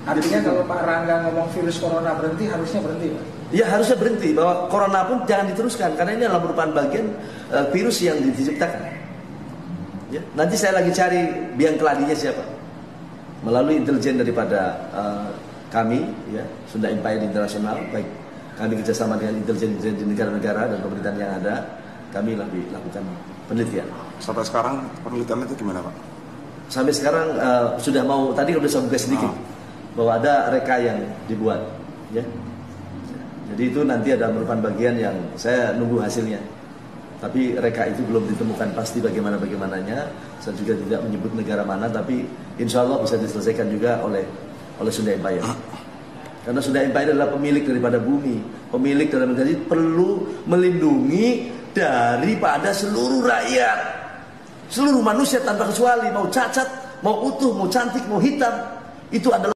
Artinya kalau Pak Rangga ngomong virus corona berhenti, harusnya berhenti, Pak? Ya harusnya berhenti, bahwa corona pun jangan diteruskan, karena ini adalah merupakan bagian virus yang diciptakan. Ya, nanti saya lagi cari biang keladinya siapa. Melalui intelijen daripada kami, ya, Sunda Empire Internasional, baik kami kerjasama dengan intelijen di negara-negara dan pemerintahan yang ada, kami lebih lakukan penelitian. Sampai sekarang penelitian itu gimana, Pak? Sampai sekarang sudah mau, tadi sudah saya buka sedikit, bahwa ada reka yang dibuat, ya. Jadi itu nanti ada merupakan bagian yang saya nunggu hasilnya. Tapi reka itu belum ditemukan pasti bagaimananya. Saya juga tidak menyebut negara mana, tapi insya Allah bisa diselesaikan juga oleh Sunda Empire. Karena Sunda Empire adalah pemilik daripada bumi, pemilik dalam negeri, perlu melindungi daripada seluruh rakyat, seluruh manusia tanpa kecuali, mau cacat, mau utuh, mau cantik, mau hitam, itu adalah